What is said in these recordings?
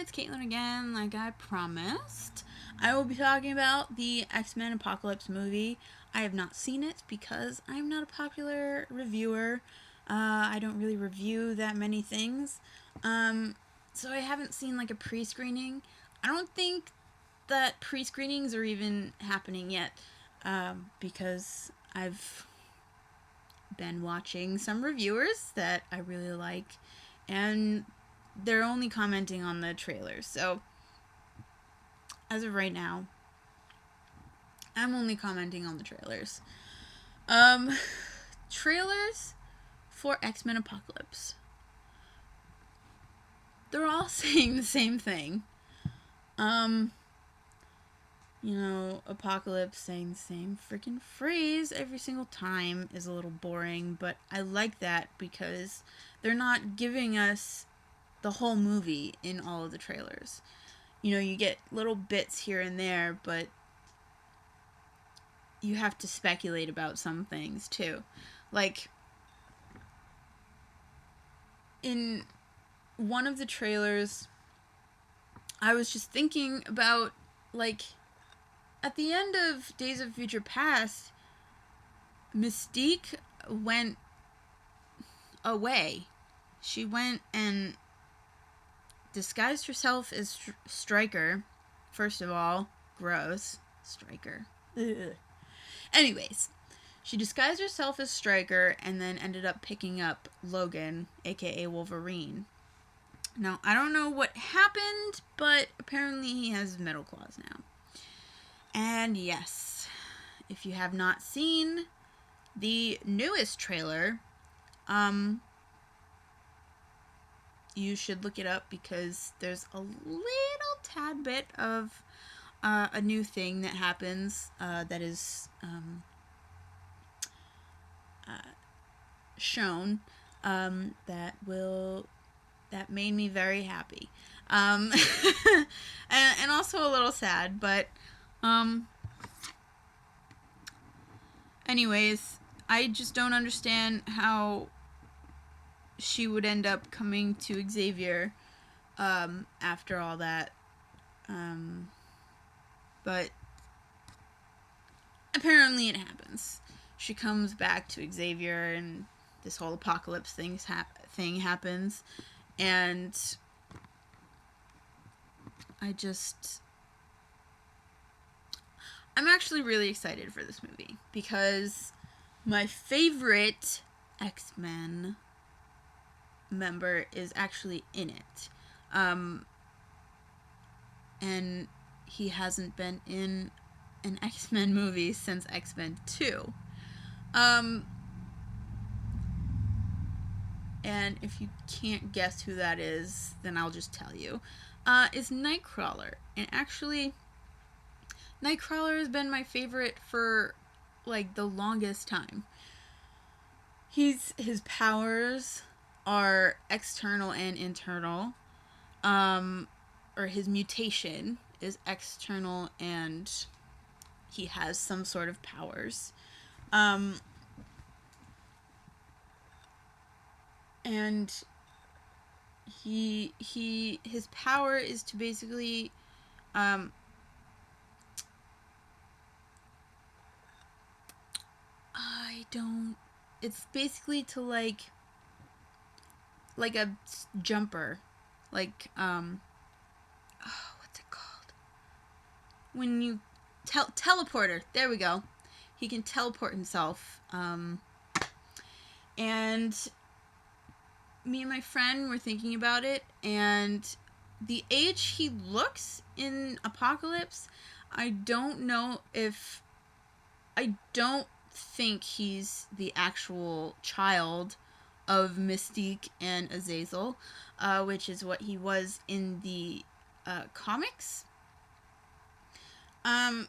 it's Caitlin again, like I promised. I will be talking about the X-Men Apocalypse movie. I have not seen it because I'm not a popular reviewer. I don't really review that many things. So I haven't seen like a pre-screening. I don't think that pre-screenings are even happening yet, because I've been watching some reviewers that I really like, and they're only commenting on the trailers. So, as of right now, I'm only commenting on the trailers. Trailers for X-Men Apocalypse. They're all saying the same thing. Apocalypse saying the same freaking phrase every single time is a little boring, but I like that because they're not giving us the whole movie in all of the trailers. You get little bits here and there, but you have to speculate about some things too. Like, in one of the trailers, I was just thinking about, like, at the end of Days of Future Past, Mystique went away. She went and disguised herself as Stryker. First of all, gross. Stryker. Ugh. Anyways, she disguised herself as Stryker and then ended up picking up Logan, aka Wolverine. Now, I don't know what happened, but apparently he has metal claws now. And yes, if you have not seen the newest trailer, you should look it up because there's a little tad bit of a new thing that happens that is shown that made me very happy, and also a little sad, but anyways, I just don't understand how she would end up coming to Xavier after all that, but apparently it happens. She comes back to Xavier and this whole apocalypse thing happens, and I'm actually really excited for this movie because my favorite X-Men member is actually in it. And he hasn't been in an X-Men movie since X-Men 2. And if you can't guess who that is, then I'll just tell you. It's Nightcrawler. And actually, Nightcrawler has been my favorite for, like, the longest time. His powers are external and internal. Or his mutation is external and he has some sort of powers. And his power is to basically it's basically to like a jumper, like what's it called when you teleporter, there we go. He can teleport himself, and me and my friend were thinking about it, and the age he looks in Apocalypse, I don't think he's the actual child of Mystique and Azazel, which is what he was in the comics.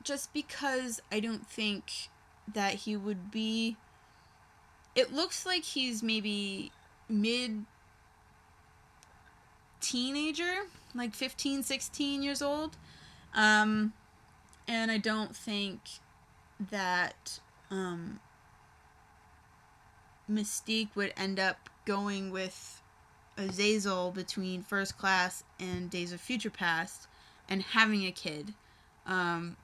Just because I don't think that he would be... It looks like he's maybe mid-teenager, like 15, 16 years old. And I don't think that Mystique would end up going with Azazel between First Class and Days of Future Past and having a kid. I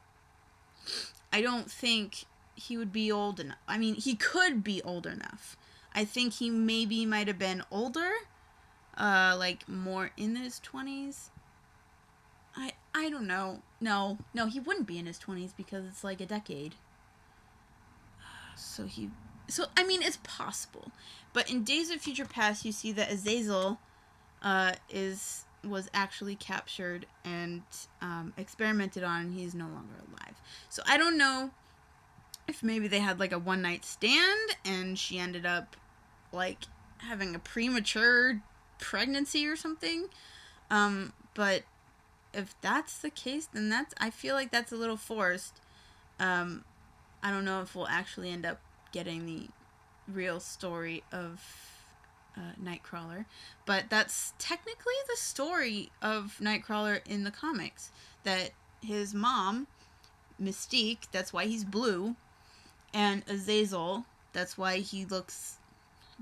don't think he would be old enough. I mean, he could be old enough. I think he maybe might have been older, like more in his 20s. I don't know. No, he wouldn't be in his 20s because it's like a decade. So I mean, it's possible. But in Days of Future Past, you see that Azazel was actually captured and experimented on, and he's no longer alive. So I don't know if maybe they had like a one night stand and she ended up like having a premature pregnancy or something. But if that's the case, then I feel like that's a little forced. I don't know if we'll actually end up getting the real story of Nightcrawler, but that's technically the story of Nightcrawler in the comics. That his mom, Mystique, that's why he's blue, and Azazel, that's why he looks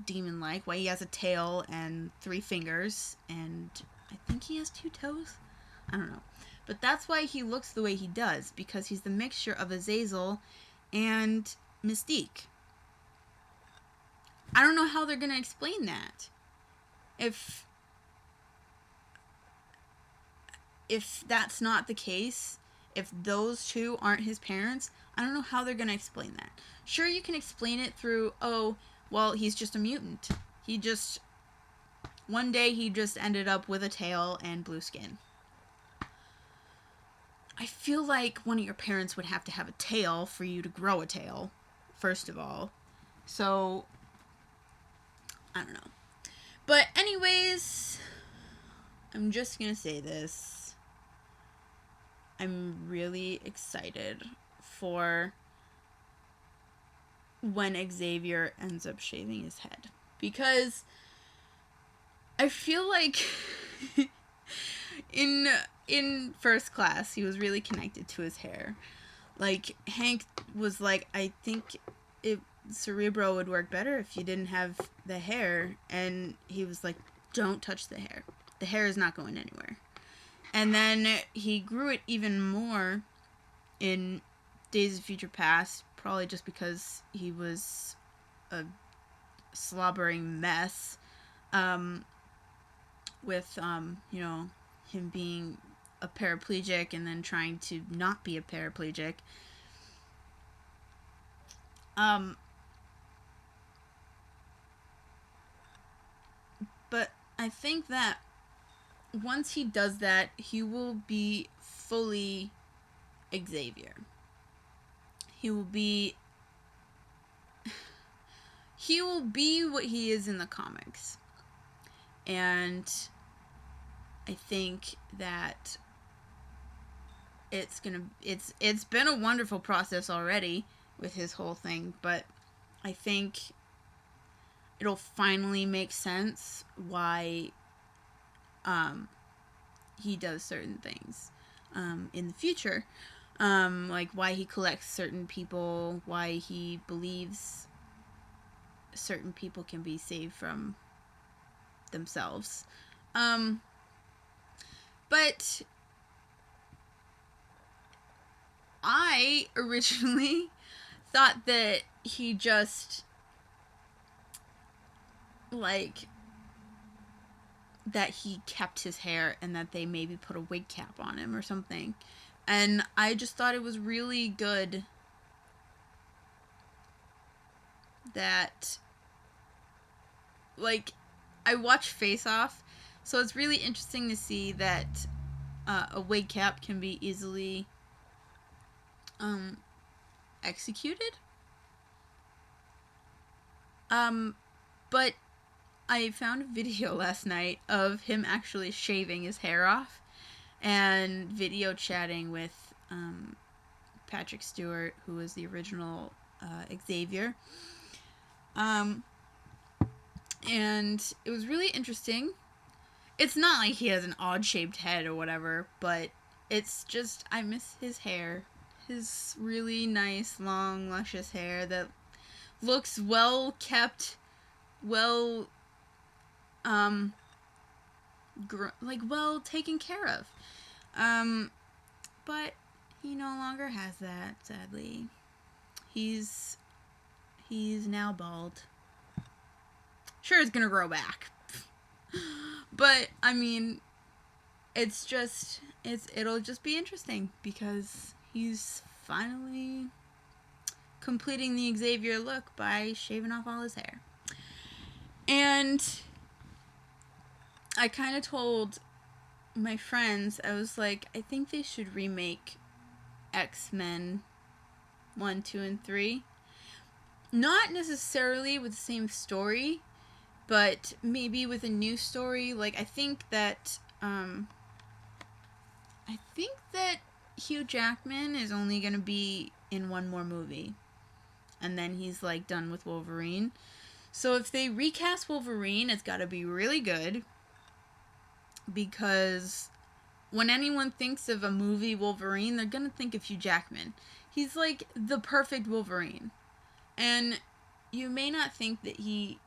demon-like, why he has a tail and 3 fingers, and I think he has 2 toes? I don't know. But that's why he looks the way he does, because he's the mixture of Azazel and Mystique. I don't know how they're going to explain that. If that's not the case, if those two aren't his parents, I don't know how they're going to explain that. Sure, you can explain it through, oh, well, he's just a mutant. One day he just ended up with a tail and blue skin. I feel like one of your parents would have to have a tail for you to grow a tail, first of all. So, I don't know. But anyways, I'm just going to say this. I'm really excited for when Xavier ends up shaving his head. Because I feel like in First Class, he was really connected to his hair. Like, Hank was like, I think Cerebro would work better if you didn't have the hair. And he was like, don't touch the hair. The hair is not going anywhere. And then he grew it even more in Days of Future Past, probably just because he was a slobbering mess, with, him being a paraplegic and then trying to not be a paraplegic. But I think that once he does that, he will be fully Xavier. He will be what he is in the comics. And I think that it's been a wonderful process already with his whole thing, but I think it'll finally make sense why he does certain things in the future. Like why he collects certain people, why he believes certain people can be saved from themselves. But I originally thought that he just that he kept his hair and that they maybe put a wig cap on him or something. And I just thought it was really good that, I watched Face Off, so it's really interesting to see that a wig cap can be easily executed. But I found a video last night of him actually shaving his hair off and video chatting with Patrick Stewart, who was the original Xavier. And it was really interesting. It's not like he has an odd-shaped head or whatever, but it's just, I miss his hair. His really nice, long, luscious hair that looks well kept, well well taken care of. But he no longer has that, sadly. He's now bald. Sure, it's gonna grow back. But I mean, it'll just be interesting because he's finally completing the Xavier look by shaving off all his hair. And I kind of told my friends, I was like, I think they should remake X-Men 1, 2, and 3. Not necessarily with the same story, but maybe with a new story. Like, I think that Hugh Jackman is only going to be in one more movie. And then he's, like, done with Wolverine. So if they recast Wolverine, it's got to be really good. Because when anyone thinks of a movie Wolverine, they're going to think of Hugh Jackman. He's, like, the perfect Wolverine. And you may not think that he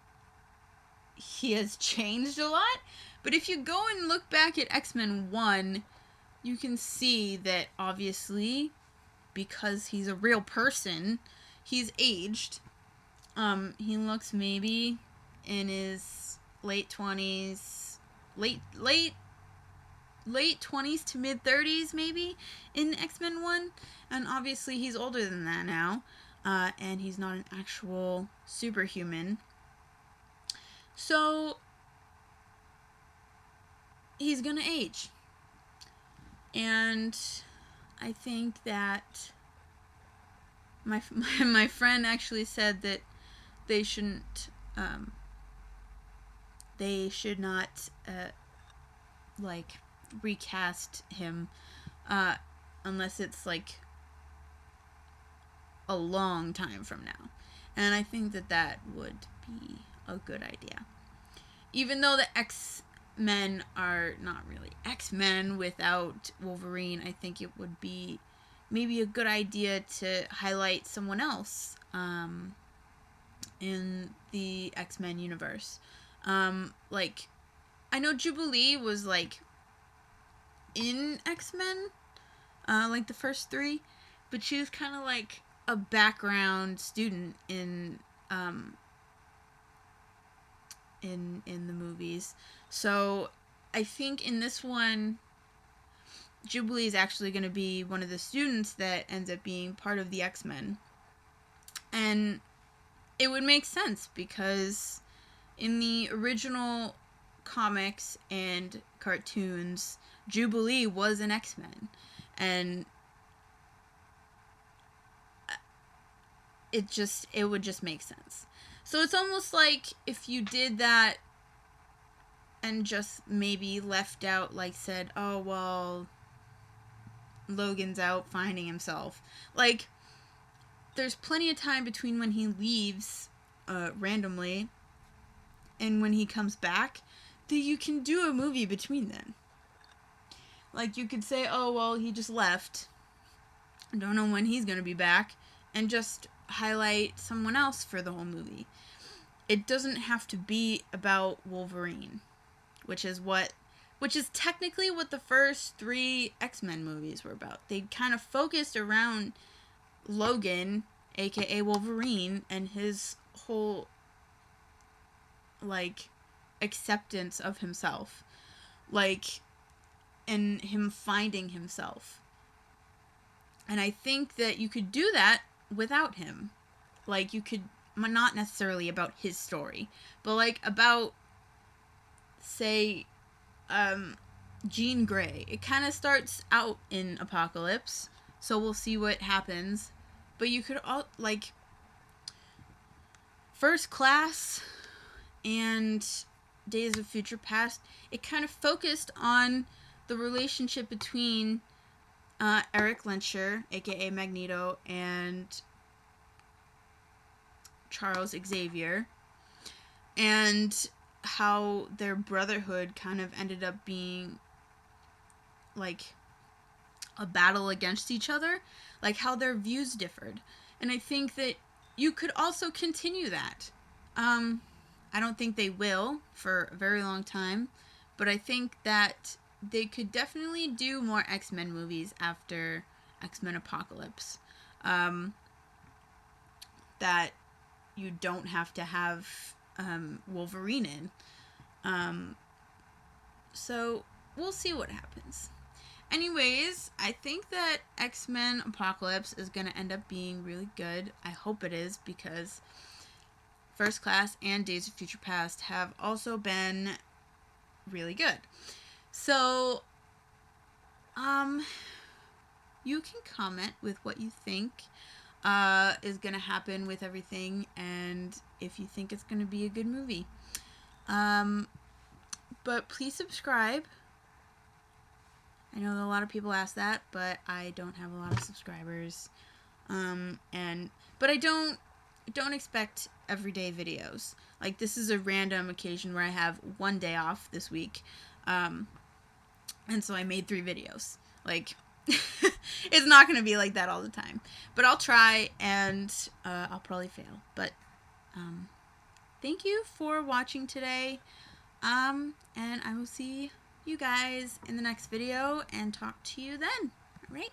has changed a lot, but if you go and look back at X-Men 1, you can see that obviously, because he's a real person, he's aged. He looks maybe in his late 20s, late 20s to mid 30s maybe in X-Men 1, and obviously he's older than that now. And he's not an actual superhuman. So, he's gonna age. And I think that my friend actually said that they should not, like, recast him, unless it's, like, a long time from now. And I think that would be a good idea. Even though the X-Men are not really X-Men without Wolverine, I think it would be maybe a good idea to highlight someone else in the X-Men universe. Like, I know Jubilee was, like, in X-Men, like the first 3, but she was kind of like a background student in the movies. So I think in this one, Jubilee is actually going to be one of the students that ends up being part of the X-Men. And it would make sense because in the original comics and cartoons, Jubilee was an X-Men. And it would just make sense. So it's almost like if you did that and just maybe left out, like, said, oh, well, Logan's out finding himself. Like, there's plenty of time between when he leaves randomly and when he comes back that you can do a movie between then. Like, you could say, oh, well, he just left. I don't know when he's going to be back. And just highlight someone else for the whole movie. It doesn't have to be about Wolverine, which is technically what the first 3 X-Men movies were about. They kind of focused around Logan, aka Wolverine, and his whole, like, acceptance of himself. Like, and him finding himself. And I think that you could do that without him. Like, you could, not necessarily about his story, but, like, about, say, Jean Grey. It kind of starts out in Apocalypse, so we'll see what happens. But you could all, like, First Class and Days of Future Past, it kind of focused on the relationship between Eric Lehnsherr, aka Magneto, and Charles Xavier, and how their brotherhood kind of ended up being, like, a battle against each other, like how their views differed. And I think that you could also continue that. I don't think they will for a very long time, but I think that they could definitely do more X-Men movies after X-Men Apocalypse. That you don't have to have Wolverine in. So we'll see what happens. Anyways, I think that X-Men Apocalypse is going to end up being really good. I hope it is, because First Class and Days of Future Past have also been really good. So, you can comment with what you think is going to happen with everything, and if you think it's going to be a good movie. But please subscribe. I know that a lot of people ask that, but I don't have a lot of subscribers. But I don't expect everyday videos. Like, this is a random occasion where I have one day off this week. And so I made 3 videos. Like, it's not going to be like that all the time. But I'll try, and I'll probably fail. But thank you for watching today. And I will see you guys in the next video and talk to you then. All right?